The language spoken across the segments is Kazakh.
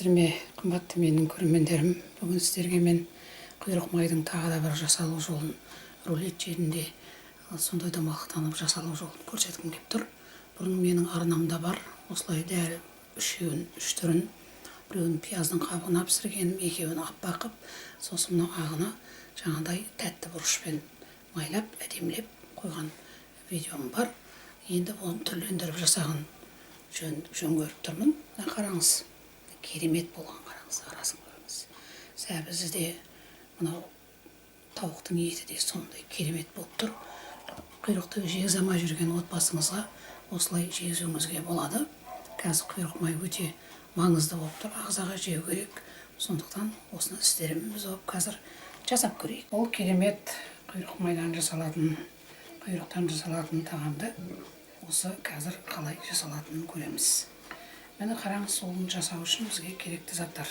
сәлеметсіздер ме, қымбатты менің көрермендерім. Бүгін сіздерге мен құйрық майдың тағы да бір жасалу жолын рулет жерінде сондай да мақтанып жасалу жолын көрсеткім келіп тұр. Бұрын менің арнамда бар, осылай дәл үш түрін, біреуін пияздың қабығына пісіргенім, екеуін аппақ қып, сосын мынау ағына жаңағыдай тәтті бұрышпен майлап, әдемілеп қойған видеом бар. Енді оны түрлендіріп жасаған жөн көріп тұрмын. Қараңыз, керемет болған, қараңыз, арасын қараңыз. Сәбізі де, мынау тауықтың еті де сондай керемет болып тұр. Құйрықты жегізамай жүрген отбасыңызға осылай жегізуіңізге болады. Қазір құйрық май өте маңызды болып тұр, ағзаға жеу керек. Сондықтан осыны істеріміз болып қазір жасап көрейік. Ол керемет құйрық майдан жасалатын, құйрықтан жасалатын тағамды осы қазір қалай жасалатынын көреміз. Мені қараңыз, соны жасау үшін бізге керекті заттар.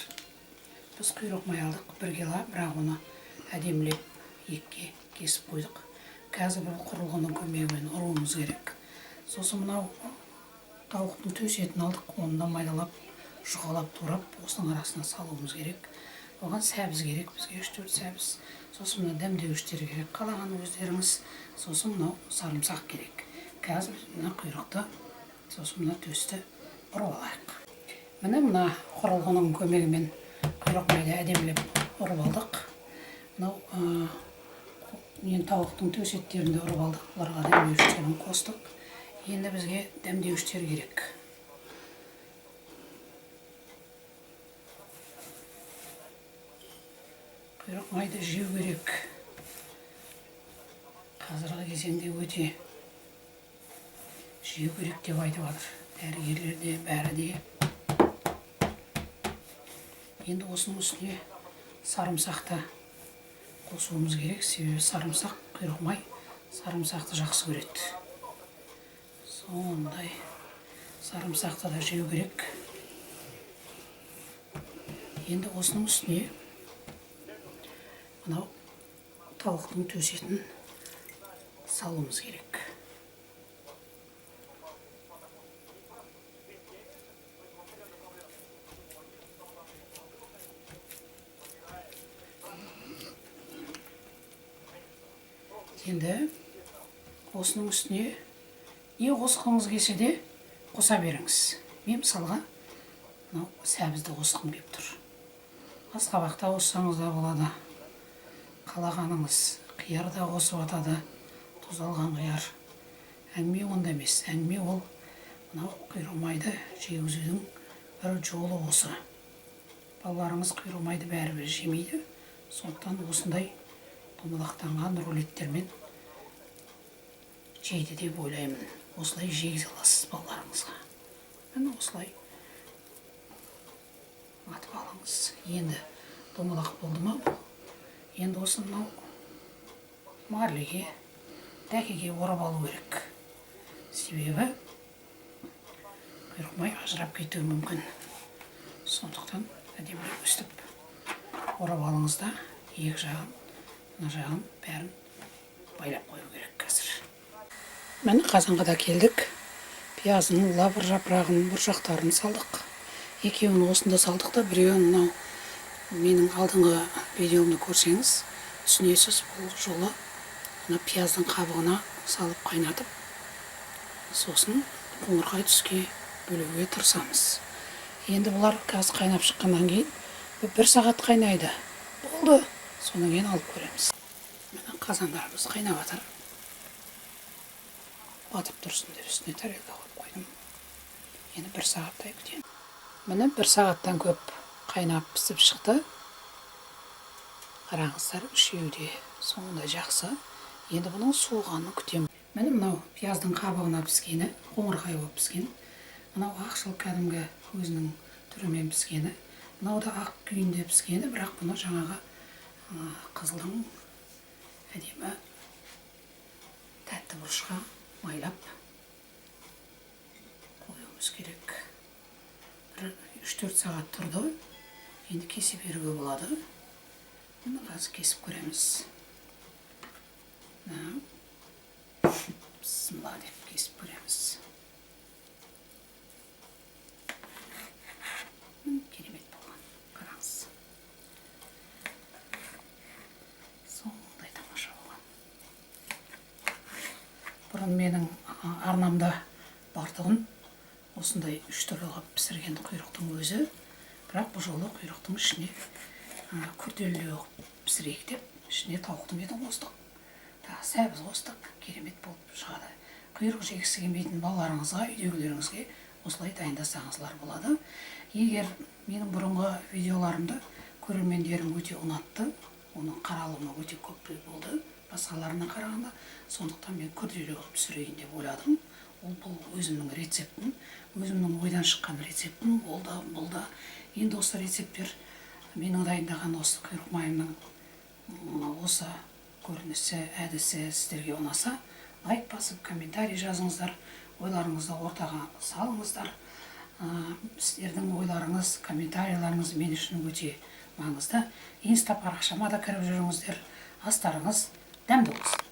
Біз құйрық май алдық, 1 кило, бірақ оны әдемілеп екіге кесіп қойдық. Қазір бұл құрылғының көмегімен ұруымыз керек. Сосын мынау тауықтың төс етін алдық, оны да майдалап, жұқалап турап, осының арасына салуымыз керек. Оған сәбіз керек, бізге 3-4 сәбіз. Сосын мына дәмдеуіштер керек, қалаған өздеріңіз. Сосын мынау сарымсақ керек. Қазір мына құйрықты, сосын мына төсті ұрып алайық. Мына құрылғының көмегімен құйрық майды әдемілеп ұрып алдық. Мынау тауықтың төс еттерінде ұрып алдық. Бұларға дәмдеуіштерін қостық. Енді бізге дәмдеуіштер керек. Құйрық майды жеу керек. Қазіргі кезеңде өте жеу керек деп айтып жатыр. Дәрігерлер де, бәрі де. Енді осының үстіне сарымсақты қосуымыз керек. Себебі сарымсақ, құйрық май сарымсақты жақсы көреді. Сондай сарымсақты да жеу керек. Енді осының үстіне мынау тауықтың төс етін салуымыз керек. Енді осының үстіне не қосқыңыз келсе де қоса беріңіз. Мен мысалға мынау сәбізді қосқым келіп тұр. Асқабақта қоссаңыз да болады. Қалағаныңыз, қияр да қосып атады. Тұз алған қияр. Әңгіме онда емес. Әңгіме ол мынау құйрық майды жегізудің бір жолы осы. Балаларыңыз құйрық майды бәрібір жемейді. Сондықтан осындай домалақтанған рулеттермен жейді деп ойлаймын. Осылай жегізе аласыз балаларыңызға. Міне осылай атып алыңыз. Енді домалақ болды ма бұл? Енді осы мынау марлеге, дәкеге орап алу керек. Себебі құйрық май ажырап кетуі мүмкін. Сондықтан әдемілеп өстіп орап алыңыз да, екі жағын, мына жағын бәрін байлап қою керек қазір. Міне қазанға да келдік. Пияздың лавр жапырағын, бұршақтарын салдық. Екеуін осында салдық та, біреуін мынау менің алдыңғы видеомды көрсеңіз, түсінесіз, бұл жолы мына пияздың қабығына салып қайнатып, сосын қоңырқай түске бөлуге тырысамыз. Енді бұлар қазір қайнап шыққаннан кейін 1 сағат қайнайды. Болды. Содан кейін алып көреміз. Міне қазандарымыз қайнап жатыр. Батып тұрсын деп үстіне тарелка қойып қойдым. Енді 1 сағаттай күтемін. Міне 1 сағаттан көп қайнап пісіп шықты. Қараңыздар, үшеуі де соңында жақсы. Енді бұның суығанын күтемін. Міне мынау пияздың қабығына піскені, қоңырқай болып піскен. Мынау ақшыл кәдімгі өзінің түрімен піскені. Мынау да ақ күйінде піскені, бірақ бұны жаңағы қызылдың әдемі тәтті бұрышқа майлап қоюымыз керек. 3-4 сағат тұрды. Енді кесе беруге болады. Мені қазір кесіп көреміз. Бісміллә деп кесіп көреміз. Керемет болды. бұрын менің арнамда бардығын осындай 3 түрлі қылып пісірген құйрықтың өзі, бірақ бұл жолы құйрықтың ішіне күрделілеу пісірейік деп, ішіне тауықтың етін қостық. Сәбіз қостық, керемет болып шығады. Құйрық жегісі келмейтін балаларыңызға, үйдегілеріңізге осылай дайындасаңызлар болады. Егер менің бұрынғы видеоларымды көрермендерім өте ұнатты, оның қаралымы өте көп болды басқаларына қарағанда, сондықтан мен күрделі қылып пісірейін деп ойладым. Бұл өзімнің рецептім, өзімнің ойдан шыққан рецептім. Бұл да енді осы рецептер менің дайындаған осы құйрық майымның осы көрінісі, әдісі сіздерге ұнаса, лайк басып, комментарий жазыңыздар, ойларыңызды ортаға салыңыздар. Сіздердің ойларыңыз, комментарийларыңыз мен үшін өте маңызды. Инста парақшама да кіріп жүріңіздер. Астарыңыз дәмді болсын.